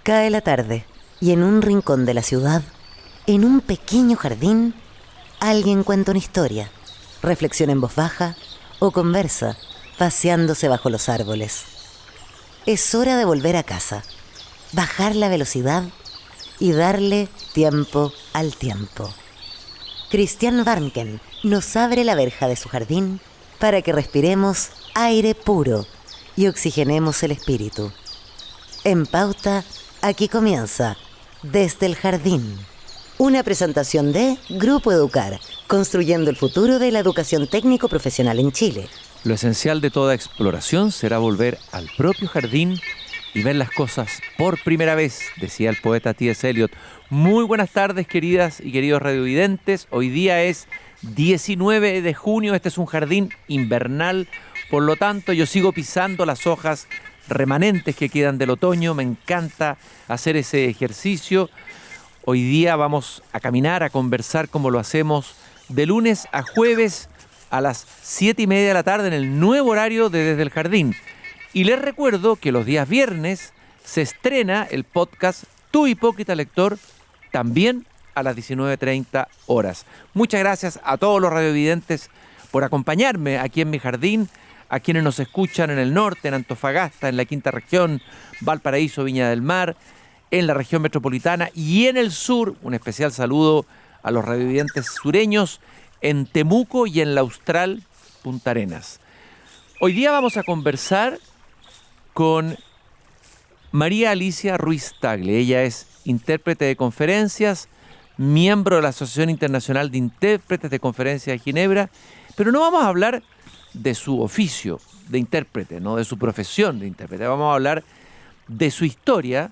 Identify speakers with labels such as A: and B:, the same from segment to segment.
A: Cae la tarde y en un rincón de la ciudad, en un pequeño jardín, alguien cuenta una historia, reflexiona en voz baja o conversa, paseándose bajo los árboles. Es hora de volver a casa, bajar la velocidad y darle tiempo al tiempo. Christian Warnken nos abre la verja de su jardín para que respiremos aire puro y oxigenemos el espíritu. En Pauta, aquí comienza Desde el Jardín. Una presentación de Grupo Educar, construyendo el futuro de la educación técnico-profesional en Chile.
B: Lo esencial de toda exploración será volver al propio jardín y ver las cosas por primera vez, decía el poeta T.S. Eliot. Muy buenas tardes, queridas y queridos radiovidentes. Hoy día es 19 de junio, este es un jardín invernal, por lo tanto yo sigo pisando las hojas remanentes que quedan del otoño. Me encanta hacer ese ejercicio. Hoy día vamos a caminar, a conversar como lo hacemos de lunes a jueves a las 7:30 de la tarde en el nuevo horario de Desde el Jardín. Y les recuerdo que los días viernes se estrena el podcast Tu Hipócrita Lector, también a las 19:30 horas. Muchas gracias a todos los radiovidentes por acompañarme aquí en mi jardín, a quienes nos escuchan en el norte, en Antofagasta, en la quinta región, Valparaíso, Viña del Mar, en la región metropolitana y en el sur. Un especial saludo a los radiovidentes sureños en Temuco y en la austral Punta Arenas. Hoy día vamos a conversar con María Alicia Ruiz Tagle. Ella es intérprete de conferencias, miembro de la Asociación Internacional de Intérpretes de Conferencias de Ginebra, pero no vamos a hablar de su oficio de intérprete, no de su profesión de intérprete. Vamos a hablar de su historia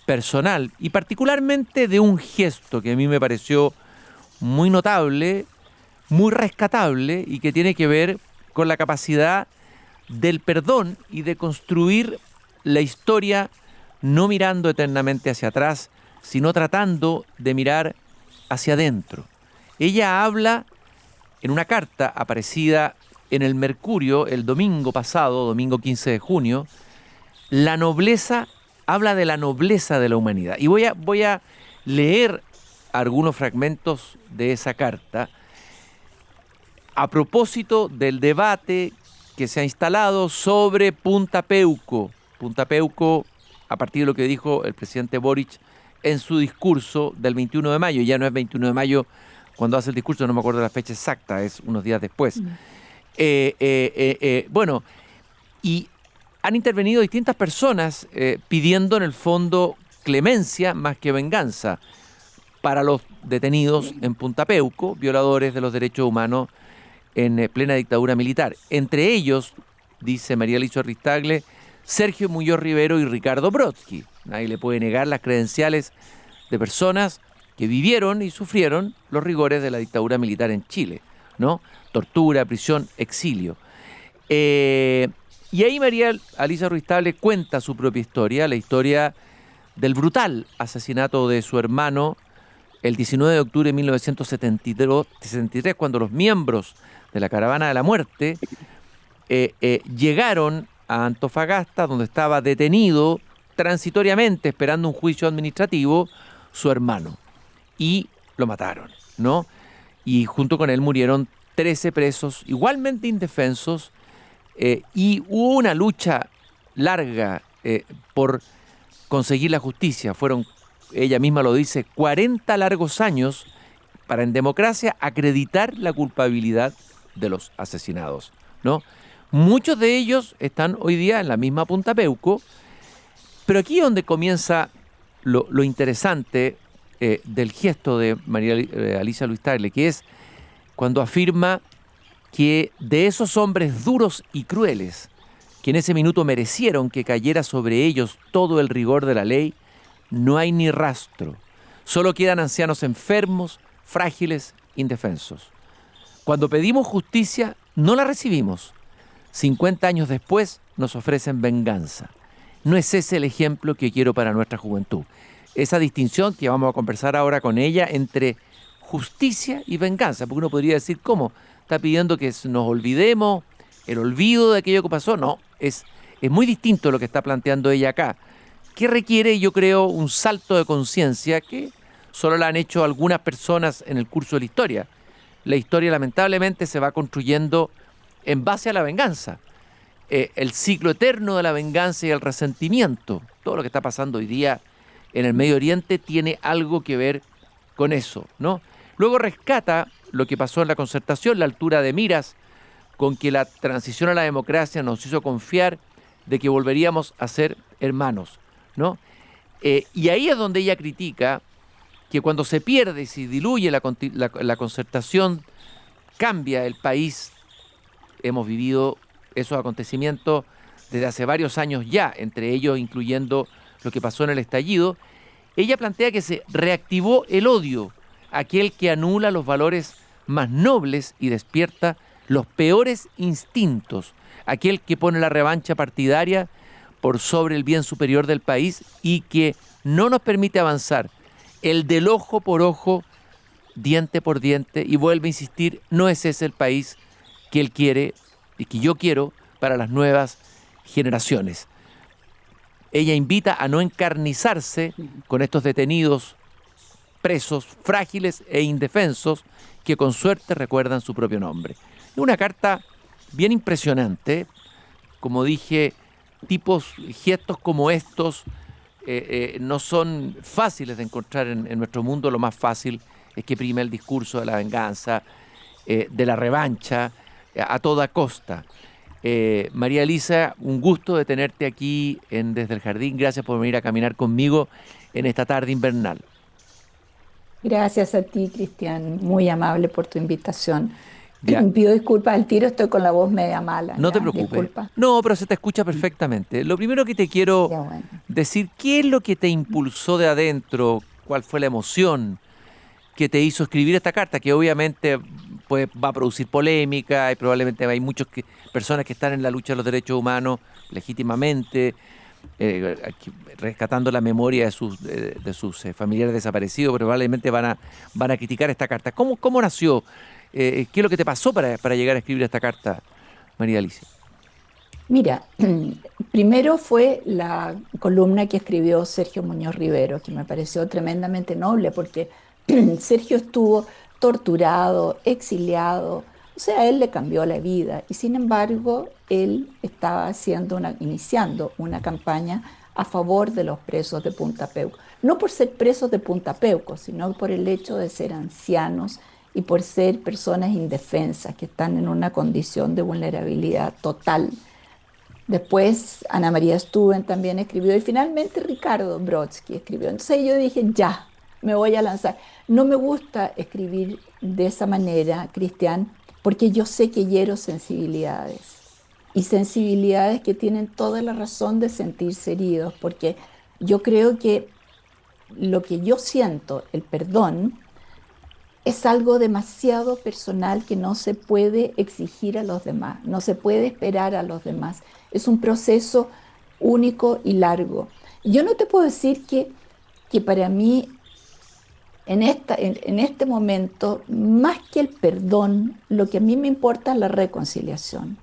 B: personal y particularmente de un gesto que a mí me pareció muy notable, muy rescatable y que tiene que ver con la capacidad del perdón y de construir la historia no mirando eternamente hacia atrás, sino tratando de mirar hacia adentro. Ella habla en una carta aparecida en el Mercurio el domingo pasado, domingo 15 de junio, habla de la nobleza de la humanidad. Y voy a leer algunos fragmentos de esa carta a propósito del debate que se ha instalado sobre Punta Peuco. Punta Peuco, a partir de lo que dijo el presidente Boric en su discurso del 21 de mayo. Ya no es 21 de mayo cuando hace el discurso, no me acuerdo la fecha exacta, es unos días después. Bueno, y han intervenido distintas personas pidiendo en el fondo clemencia más que venganza para los detenidos en Punta Peuco, violadores de los derechos humanos en plena dictadura militar. Entre ellos, dice María Alicia Ruiz Tagle, Sergio Muñoz Rivero y Ricardo Brodsky. Nadie le puede negar las credenciales de personas que vivieron y sufrieron los rigores de la dictadura militar en Chile, ¿no? Tortura, prisión, exilio. Y ahí María Alicia Ruiz Tagle cuenta su propia historia, la historia del brutal asesinato de su hermano el 19 de octubre de 1973, cuando los miembros de la Caravana de la Muerte llegaron a Antofagasta, donde estaba detenido transitoriamente esperando un juicio administrativo su hermano, y lo mataron, ¿no? Y junto con él murieron 13 presos igualmente indefensos, y hubo una lucha larga por conseguir la justicia. Fueron, ella misma lo dice, 40 largos años para en democracia acreditar la culpabilidad de los asesinados, ¿no? Muchos de ellos están hoy día en la misma Punta Peuco, pero aquí es donde comienza lo interesante del gesto de María Alicia Ruiz Tagle, que es cuando afirma que de esos hombres duros y crueles, que en ese minuto merecieron que cayera sobre ellos todo el rigor de la ley, no hay ni rastro. Solo quedan ancianos enfermos, frágiles, indefensos. Cuando pedimos justicia, no la recibimos. 50 años después, nos ofrecen venganza. No es ese el ejemplo que quiero para nuestra juventud. Esa distinción que vamos a conversar ahora con ella entre justicia y venganza, porque uno podría decir, ¿cómo? ¿Está pidiendo que nos olvidemos el olvido de aquello que pasó? No, es muy distinto lo que está planteando ella acá. que requiere, yo creo, un salto de conciencia que solo lo han hecho algunas personas en el curso de la historia. La historia lamentablemente se va construyendo en base a la venganza. El ciclo eterno de la venganza y el resentimiento, todo lo que está pasando hoy día en el Medio Oriente tiene algo que ver con eso, ¿no? Luego rescata lo que pasó en la Concertación, la altura de miras con que la transición a la democracia nos hizo confiar de que volveríamos a ser hermanos, ¿no? Y ahí es donde ella critica que cuando se pierde y se diluye la Concertación, cambia el país. Hemos vivido esos acontecimientos desde hace varios años ya, entre ellos incluyendo lo que pasó en el estallido. Ella plantea que se reactivó el odio, aquel que anula los valores más nobles y despierta los peores instintos, aquel que pone la revancha partidaria por sobre el bien superior del país y que no nos permite avanzar. El del ojo por ojo, diente por diente, y vuelve a insistir, no es ese el país que él quiere y que yo quiero para las nuevas generaciones. Ella invita a no encarnizarse con estos detenidos, presos, frágiles e indefensos, que con suerte recuerdan su propio nombre. Es una carta bien impresionante. Como dije, gestos como estos no son fáciles de encontrar en nuestro mundo. Lo más fácil es que prime el discurso de la venganza, de la revancha, a toda costa. María Elisa, un gusto de tenerte aquí Desde el Jardín. Gracias por venir a caminar conmigo en esta tarde invernal.
C: Gracias a ti, Cristian, muy amable por tu invitación.
B: Ya.
C: Pido disculpas al tiro, estoy con la voz media mala.
B: No
C: ya,
B: te preocupes.
C: Disculpa.
B: No, pero se te escucha perfectamente. Lo primero que te quiero
C: Ya, bueno.
B: decir, ¿qué es lo que te impulsó de adentro? ¿Cuál fue la emoción que te hizo escribir esta carta? Que obviamente pues, va a producir polémica y probablemente hay muchas personas que están en la lucha de los derechos humanos legítimamente, rescatando la memoria de sus familiares desaparecidos, pero probablemente van a criticar esta carta. ¿Cómo nació? ¿Qué es lo que te pasó para llegar a escribir esta carta, María Alicia?
C: Mira, primero fue la columna que escribió Sergio Muñoz Rivero, que me pareció tremendamente noble, porque Sergio estuvo torturado, exiliado, o sea, a él le cambió la vida, y sin embargo, él estaba iniciando una campaña a favor de los presos de Punta Peuco. No por ser presos de Punta Peuco, sino por el hecho de ser ancianos y por ser personas indefensas que están en una condición de vulnerabilidad total. Después Ana María Stuben también escribió y finalmente Ricardo Brodsky escribió. Entonces yo dije, ya, me voy a lanzar. No me gusta escribir de esa manera, Cristian, porque yo sé que hiero sensibilidades y sensibilidades que tienen toda la razón de sentirse heridos, porque yo creo que lo que yo siento, el perdón, es algo demasiado personal que no se puede exigir a los demás, no se puede esperar a los demás. Es un proceso único y largo. Yo no te puedo decir que para mí, en este momento, más que el perdón, lo que a mí me importa es la reconciliación.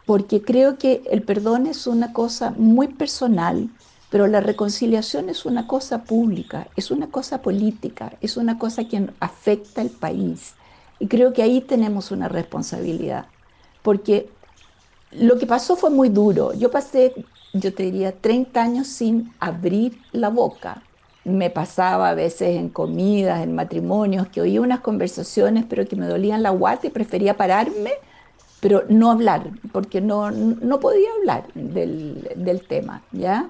C: Porque creo que el perdón es una cosa muy personal, pero la reconciliación es una cosa pública, es una cosa política, es una cosa que afecta al país. Y creo que ahí tenemos una responsabilidad, porque lo que pasó fue muy duro. Yo te diría, 30 años sin abrir la boca. Me pasaba a veces en comidas, en matrimonios, que oía unas conversaciones, pero que me dolían la guata y prefería pararme, pero no hablar, porque no podía hablar del tema, ¿ya?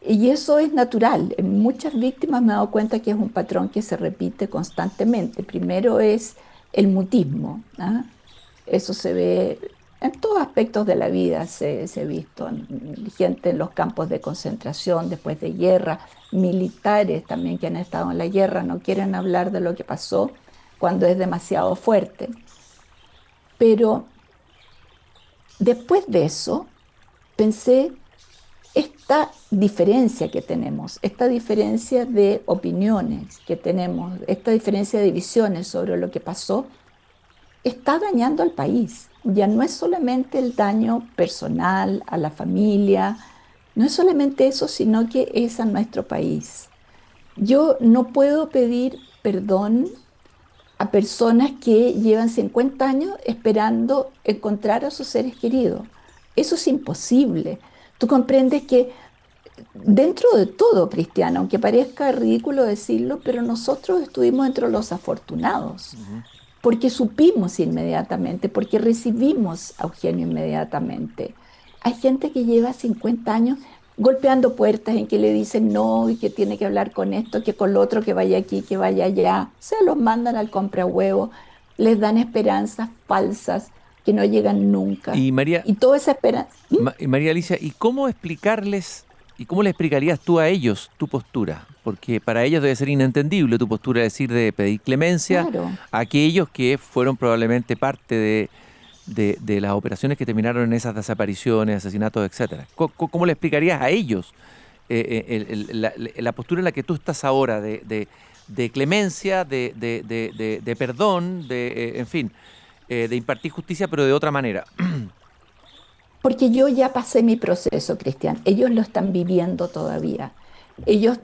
C: Y eso es natural. En muchas víctimas me he dado cuenta que es un patrón que se repite constantemente. Primero es el mutismo, ¿ah? Eso se ve en todos aspectos de la vida, se ha visto. Gente en los campos de concentración después de guerra, militares también que han estado en la guerra, no quieren hablar de lo que pasó cuando es demasiado fuerte. Pero después de eso, pensé, esta diferencia que tenemos, esta diferencia de opiniones que tenemos, esta diferencia de visiones sobre lo que pasó, está dañando al país. Ya no es solamente el daño personal a la familia, No es solamente eso, sino que es a nuestro país. Yo no puedo pedir perdón a personas que llevan 50 años esperando encontrar a sus seres queridos. Eso es imposible. Tú comprendes que dentro de todo, Cristiano, aunque parezca ridículo decirlo, pero nosotros estuvimos entre los afortunados,
B: Ujú.
C: porque supimos inmediatamente, porque recibimos a Eugenio inmediatamente. Hay gente que lleva 50 años golpeando puertas en que le dicen no y que tiene que hablar con esto, que con lo otro, que vaya aquí, que vaya allá. O sea, los mandan al compra huevo, les dan esperanzas falsas que no llegan nunca.
B: Y María,
C: Y toda esa esperanza,
B: Y María Alicia, ¿y cómo explicarles y cómo le explicarías tú a ellos tu postura? Porque para ellos debe ser inentendible tu postura, es decir, de pedir clemencia
C: claro.
B: a aquellos que fueron probablemente parte de las operaciones que terminaron en esas desapariciones, asesinatos, etcétera. ¿Cómo le explicarías a ellos la postura en la que tú estás ahora de clemencia, de perdón, en fin, de impartir justicia, pero de otra manera?
C: Porque yo ya pasé mi proceso, Cristian. Ellos lo están viviendo todavía. Ellos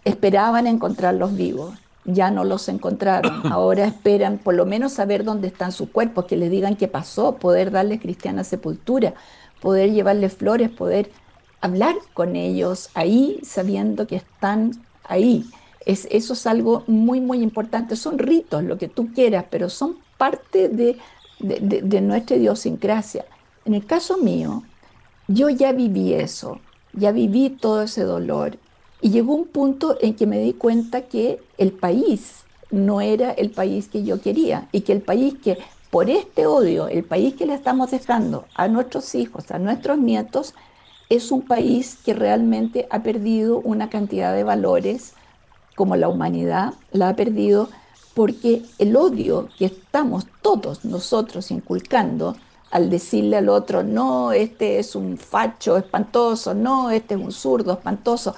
C: esperaban encontrarlos vivos, ya no los encontraron. Ahora esperan por lo menos saber dónde están sus cuerpos, que les digan qué pasó, poder darles cristiana sepultura, poder llevarles flores, poder hablar con ellos ahí, sabiendo que están ahí. Eso es algo muy, muy importante. Son ritos, lo que tú quieras, pero son parte de nuestra idiosincrasia. En el caso mío, yo ya viví eso, ya viví todo ese dolor y llegó un punto en que me di cuenta que el país no era el país que yo quería y que el país que, por este odio, el país que le estamos dejando a nuestros hijos, a nuestros nietos, es un país que realmente ha perdido una cantidad de valores como la humanidad la ha perdido porque el odio que estamos todos nosotros inculcando al decirle al otro, no, este es un facho espantoso, no, este es un zurdo espantoso,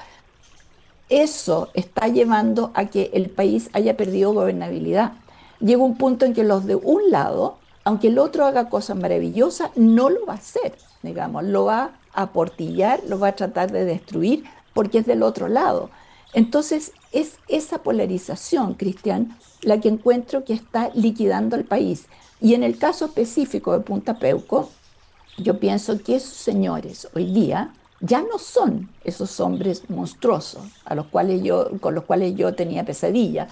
C: eso está llevando a que el país haya perdido gobernabilidad. Llega un punto en que los de un lado, aunque el otro haga cosas maravillosas, no lo va a hacer, digamos, lo va a aportillar, lo va a tratar de destruir porque es del otro lado. Entonces, es esa polarización, Cristian, la que encuentro que está liquidando el país. Y en el caso específico de Punta Peuco, yo pienso que esos señores hoy día ya no son esos hombres monstruosos con los cuales yo tenía pesadilla,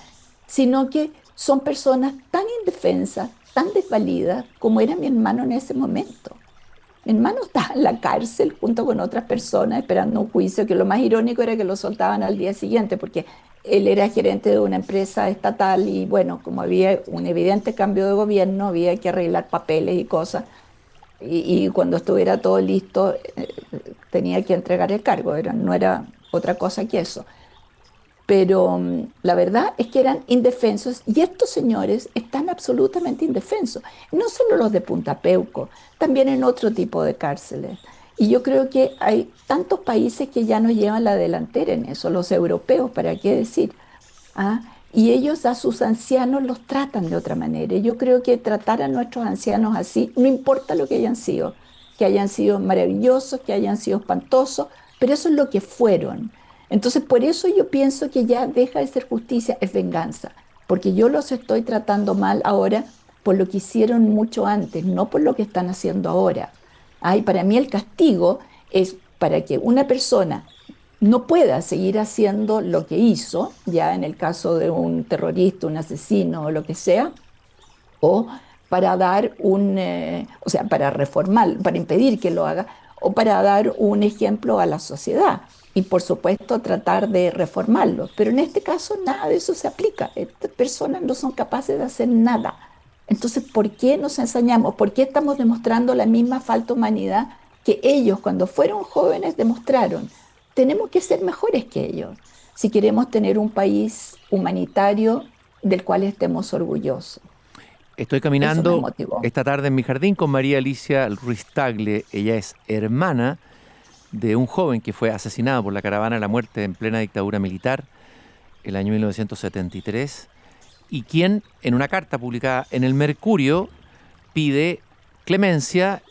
C: sino que son personas tan indefensas, tan desvalidas como era mi hermano en ese momento. Mi hermano estaba en la cárcel junto con otras personas esperando un juicio, que lo más irónico era que lo soltaban al día siguiente, porque él era gerente de una empresa estatal y bueno, como había un evidente cambio de gobierno, había que arreglar papeles y cosas y cuando estuviera todo listo tenía que entregar el cargo, no era otra cosa que eso. Pero la verdad es que eran indefensos y estos señores están absolutamente indefensos. No solo los de Punta Peuco, también en otro tipo de cárceles. Y yo creo que hay tantos países que ya nos llevan la delantera en eso, los europeos, ¿para qué decir? ¿Ah? Y ellos a sus ancianos los tratan de otra manera. Y yo creo que tratar a nuestros ancianos así, no importa lo que hayan sido maravillosos, que hayan sido espantosos, pero eso es lo que fueron. Entonces, por eso yo pienso que ya deja de ser justicia, es venganza, porque yo los estoy tratando mal ahora por lo que hicieron mucho antes, no por lo que están haciendo ahora. Ay, para mí el castigo es para que una persona no pueda seguir haciendo lo que hizo, ya en el caso de un terrorista, un asesino o lo que sea, o para dar o sea, para reformar, para impedir que lo haga, o para dar un ejemplo a la sociedad. Y por supuesto tratar de reformarlo. Pero en este caso nada de eso se aplica. Estas personas no son capaces de hacer nada. Entonces, ¿por qué nos ensañamos? ¿Por qué estamos demostrando la misma falta de humanidad que ellos cuando fueron jóvenes demostraron? Tenemos que ser mejores que ellos si queremos tener un país humanitario del cual estemos orgullosos.
B: Estoy
C: Eso me
B: caminando
C: motivó.
B: esta tarde en mi jardín con María Alicia Ruiz Tagle. Ella es hermana de un joven que fue asesinado por la Caravana de la Muerte en plena dictadura militar el año 1973 y quien en una carta publicada en el Mercurio pide clemencia,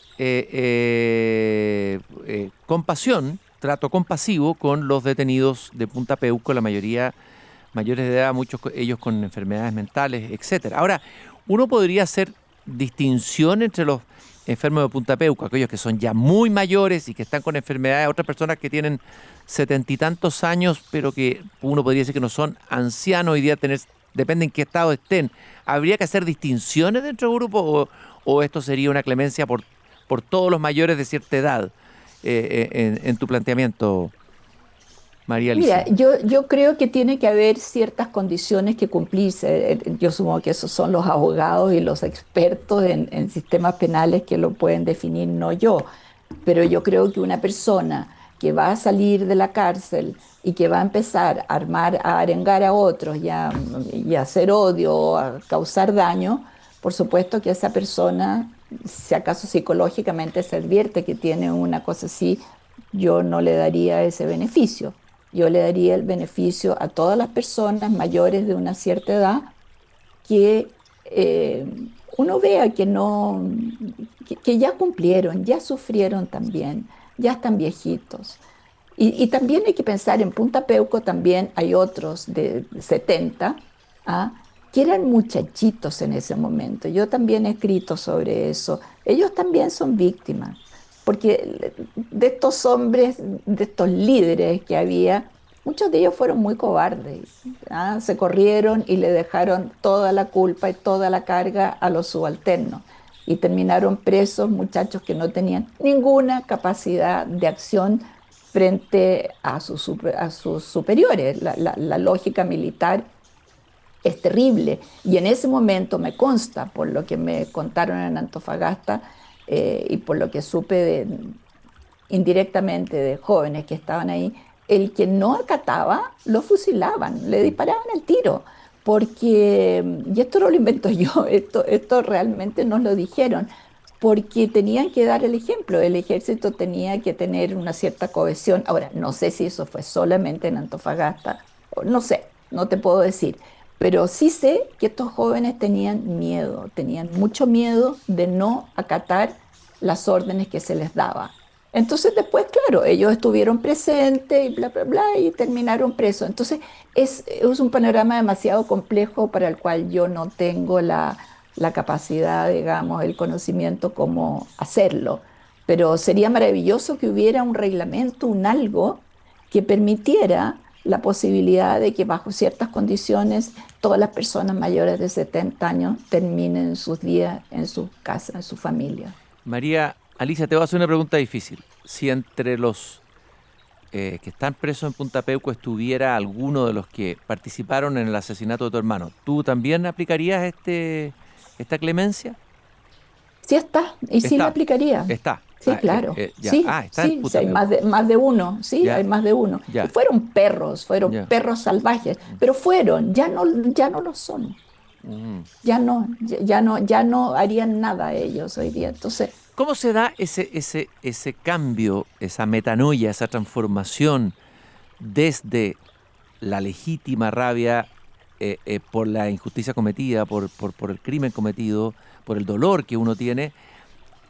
B: compasión, trato compasivo con los detenidos de Punta Peuco, la mayoría mayores de edad, muchos ellos con enfermedades mentales, etcétera. Ahora, uno podría hacer distinción entre los enfermos de Punta Peuco, aquellos que son ya muy mayores y que están con enfermedades, otras personas que tienen 70 y tantos años, pero que uno podría decir que no son ancianos, hoy día depende en qué estado estén. ¿Habría que hacer distinciones dentro del grupo o esto sería una clemencia por todos los mayores de cierta edad en tu planteamiento, María
C: Mira,
B: Alicia?
C: yo creo que tiene que haber ciertas condiciones que cumplirse. Yo supongo que esos son los abogados y los expertos en sistemas penales que lo pueden definir, no yo. Pero yo creo que una persona que va a salir de la cárcel y que va a empezar a armar, a arengar a otros y a hacer odio, a causar daño, por supuesto que esa persona, si acaso psicológicamente se advierte que tiene una cosa así, yo no le daría ese beneficio. Yo le daría el beneficio a todas las personas mayores de una cierta edad que uno vea que no, que ya cumplieron, ya sufrieron también, ya están viejitos. Y también hay que pensar, en Punta Peuco también hay otros de 70, ¿ah? Que eran muchachitos en ese momento. Yo también he escrito sobre eso. Ellos también son víctimas, porque de estos hombres, de estos líderes que había, muchos de ellos fueron muy cobardes, ¿ah? Se corrieron y le dejaron toda la culpa y toda la carga a los subalternos. Y terminaron presos muchachos que no tenían ninguna capacidad de acción frente a sus superiores. La lógica militar es terrible. Y en ese momento me consta, por lo que me contaron en Antofagasta y por lo que supe indirectamente de jóvenes que estaban ahí, el que no acataba lo fusilaban, le disparaban el tiro. Porque, y esto no lo invento yo, esto realmente nos lo dijeron, porque tenían que dar el ejemplo, el ejército tenía que tener una cierta cohesión. Ahora, no sé si eso fue solamente en Antofagasta, no sé, no te puedo decir, pero sí sé que estos jóvenes tenían miedo, tenían mucho miedo de no acatar las órdenes que se les daba. Entonces después, claro, ellos estuvieron presentes y bla, bla, bla, y terminaron presos. Entonces es un panorama demasiado complejo para el cual yo no tengo la capacidad, digamos, el conocimiento cómo hacerlo. Pero sería maravilloso que hubiera un reglamento, un algo que permitiera la posibilidad de que bajo ciertas condiciones todas las personas mayores de 70 años terminen sus días en su casa, en su familia.
B: María Alicia, te voy a hacer una pregunta difícil. Si entre los que están presos en Punta Peuco estuviera alguno de los que participaron en el asesinato de tu hermano, ¿tú también aplicarías esta clemencia?
C: Sí está, y sí la
B: Está,
C: aplicaría.
B: está.
C: Sí, claro.
B: Ya.
C: Sí,
B: Está en
C: sí, sí,
B: Punta
C: hay
B: Peuco.
C: más de uno, sí, hay
B: Ya,
C: más de uno. Y
B: ya,
C: fueron
B: ya.
C: perros salvajes, pero fueron, ya no lo son.
B: Mm.
C: Ya no harían nada ellos hoy día. Entonces,
B: ¿Cómo se da ese cambio, esa metanoia, esa transformación desde la legítima rabia por la injusticia cometida, por el crimen cometido, por el dolor que uno tiene,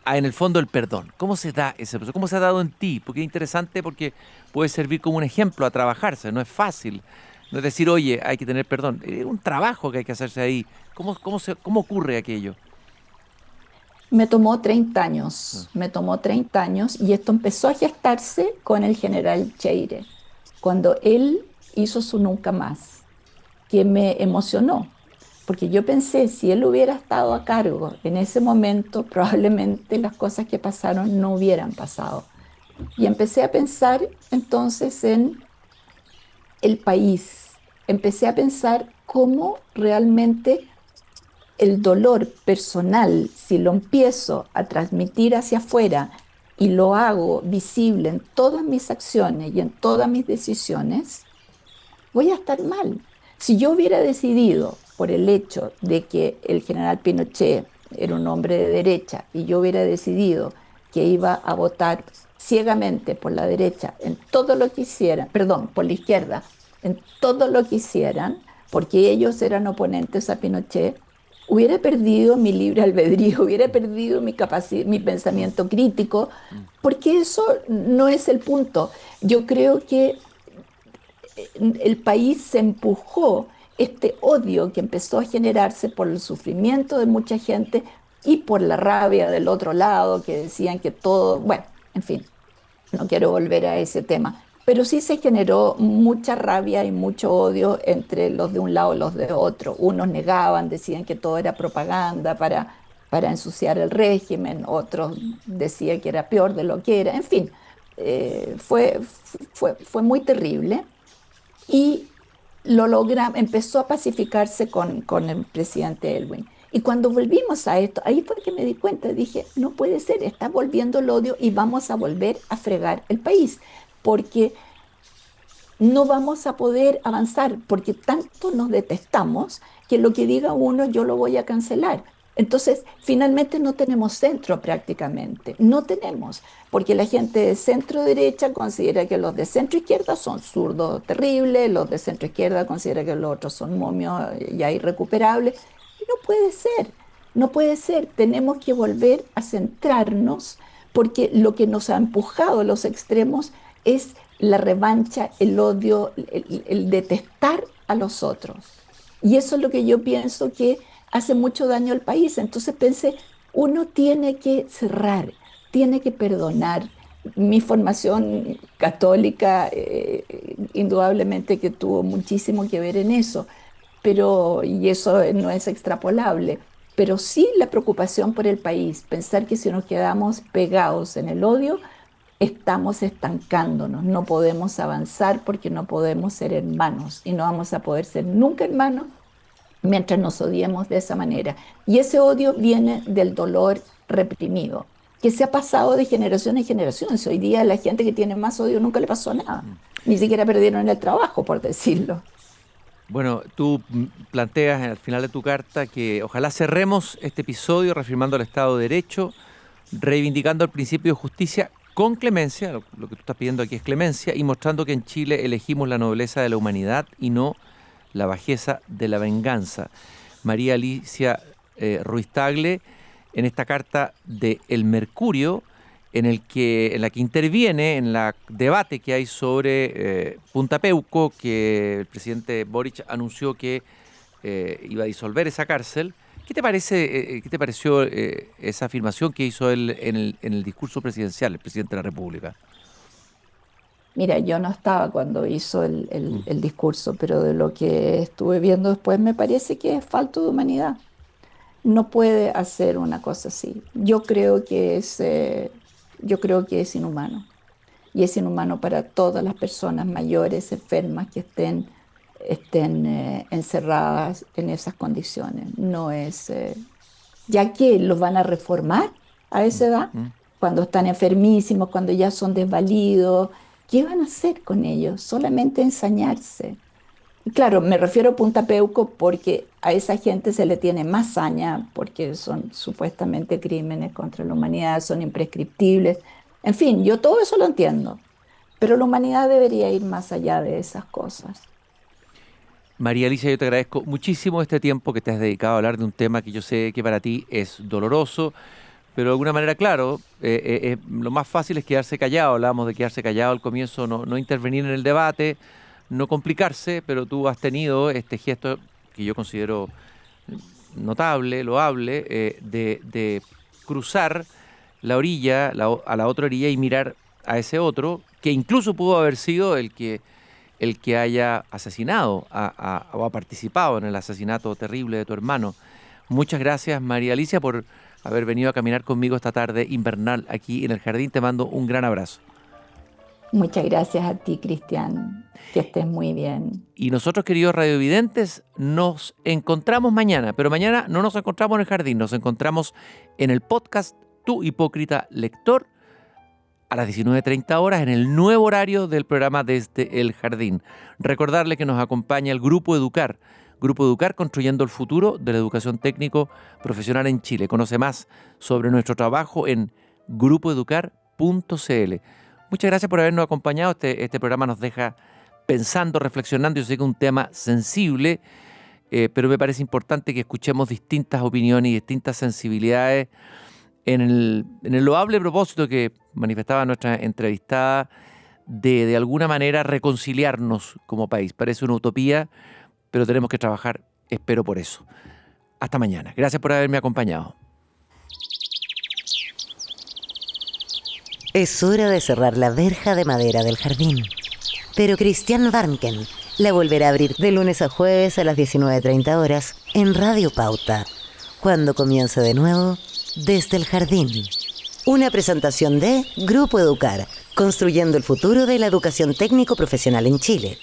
B: a en el fondo el perdón? ¿Cómo se da ese proceso? ¿Cómo se ha dado en ti? Porque es interesante porque puede servir como un ejemplo a trabajarse, no es fácil. No es decir, oye, hay que tener perdón. Es un trabajo que hay que hacerse ahí. ¿Cómo ocurre aquello?
C: me tomó 30
B: Ah.
C: años, me tomó 30 años y esto empezó a gestarse con el general Cheire, cuando él hizo su Nunca Más, que me emocionó, porque yo pensé, si él hubiera estado a cargo en ese momento, probablemente las cosas que pasaron no hubieran pasado. Y empecé a pensar entonces en el país, empecé a pensar cómo realmente el dolor personal, si lo empiezo a transmitir hacia afuera y lo hago visible en todas mis acciones y en todas mis decisiones, voy a estar mal. Si yo hubiera decidido por el hecho de que el general Pinochet era un hombre de derecha y yo hubiera decidido que iba a votar ciegamente por la derecha en todo lo que hicieran, perdón, por la izquierda, en todo lo que hicieran, porque ellos eran oponentes a Pinochet, hubiera perdido mi libre albedrío, hubiera perdido mi capacidad, mi pensamiento crítico, porque eso no es el punto. Yo creo que el país se empujó este odio que empezó a generarse por el sufrimiento de mucha gente y por la rabia del otro lado, que decían que todo, bueno, en fin, no quiero volver a ese tema, pero sí se generó mucha rabia y mucho odio entre los de un lado y los de otro. Unos negaban, decían que todo era propaganda para ensuciar el régimen, otros decían que era peor de lo que era, en fin, fue muy terrible y empezó a pacificarse con el presidente Elwin. Y cuando volvimos a esto, ahí fue que me di cuenta, dije, no puede ser, está volviendo el odio y vamos a volver a fregar el país, porque no vamos a poder avanzar, porque tanto nos detestamos que lo que diga uno yo lo voy a cancelar. Entonces, finalmente no tenemos centro prácticamente, no tenemos, porque la gente de centro derecha considera que los de centro izquierda son zurdos terribles, los de centro izquierda consideran que los otros son momios ya irrecuperables. Y no puede ser, no puede ser. Tenemos que volver a centrarnos porque lo que nos ha empujado a los extremos es la revancha, el odio, el detestar a los otros. Y eso es lo que yo pienso que hace mucho daño al país. Entonces pensé, uno tiene que cerrar, tiene que perdonar. Mi formación católica, indudablemente que tuvo muchísimo que ver en eso, pero, y eso no es extrapolable, pero sí la preocupación por el país, pensar que si nos quedamos pegados en el odio, estamos estancándonos, no podemos avanzar porque no podemos ser hermanos y no vamos a poder ser nunca hermanos mientras nos odiemos de esa manera. Y ese odio viene del dolor reprimido, que se ha pasado de generación en generación. Si hoy día la gente que tiene más odio nunca le pasó nada, ni siquiera perdieron el trabajo, por decirlo.
B: Bueno, tú planteas al final de tu carta que ojalá cerremos este episodio reafirmando el Estado de Derecho, reivindicando el principio de justicia con clemencia, lo que tú estás pidiendo aquí es clemencia, y mostrando que en Chile elegimos la nobleza de la humanidad y no la bajeza de la venganza. María Alicia Ruiz Tagle, en esta carta de El Mercurio, en la que interviene en el debate que hay sobre Punta Peuco, que el presidente Boric anunció que iba a disolver esa cárcel. ¿Qué te parece, qué te pareció esa afirmación que hizo él en el discurso presidencial, el presidente de la República?
C: Mira, yo no estaba cuando hizo
B: Mm.
C: el discurso, pero de lo que estuve viendo después me parece que es falta de humanidad. No puede hacer una cosa así. Yo creo que es inhumano. Y es inhumano para todas las personas mayores, enfermas que estén encerradas en esas condiciones. No es, ya que los van a reformar a esa edad,
B: Mm.
C: cuando están enfermísimos, cuando ya son desvalidos, ¿qué van a hacer con ellos? Solamente ensañarse. Y claro, me refiero a Punta Peuco porque a esa gente se le tiene más saña, porque son supuestamente crímenes contra la humanidad, son imprescriptibles. En fin, yo todo eso lo entiendo, pero la humanidad debería ir más allá de esas cosas.
B: María Alicia, yo te agradezco muchísimo este tiempo que te has dedicado a hablar de un tema que yo sé que para ti es doloroso, pero de alguna manera, claro, lo más fácil es quedarse callado. Hablábamos de quedarse callado al comienzo, no intervenir en el debate, no complicarse, pero tú has tenido este gesto que yo considero notable, loable, de cruzar la orilla, a la otra orilla y mirar a ese otro, que incluso pudo haber sido el que haya asesinado o ha participado en el asesinato terrible de tu hermano. Muchas gracias, María Alicia, por haber venido a caminar conmigo esta tarde invernal aquí en el jardín. Te mando un gran abrazo.
C: Muchas gracias a ti, Cristian. Que estés muy bien.
B: Y nosotros, queridos radiovidentes, nos encontramos mañana, pero mañana no nos encontramos en el jardín, nos encontramos en el podcast Tu Hipócrita Lector a las 19:30 horas en el nuevo horario del programa Desde el Jardín. Recordarle que nos acompaña el Grupo Educar construyendo el futuro de la educación técnico profesional en Chile. Conoce más sobre nuestro trabajo en grupoeducar.cl. Muchas gracias por habernos acompañado. Este programa nos deja pensando, reflexionando. Yo sé que es un tema sensible pero me parece importante que escuchemos distintas opiniones y distintas sensibilidades en el loable propósito que manifestaba nuestra entrevistada de alguna manera reconciliarnos como país. Parece una utopía, pero tenemos que trabajar, espero, por eso. Hasta mañana. Gracias por haberme acompañado.
A: Es hora de cerrar la verja de madera del jardín. Pero Christian Warnken la volverá a abrir de lunes a jueves a las 19:30 horas en Radio Pauta, cuando comience de nuevo Desde el Jardín. Una presentación de Grupo Educar, construyendo el futuro de la educación técnico profesional en Chile.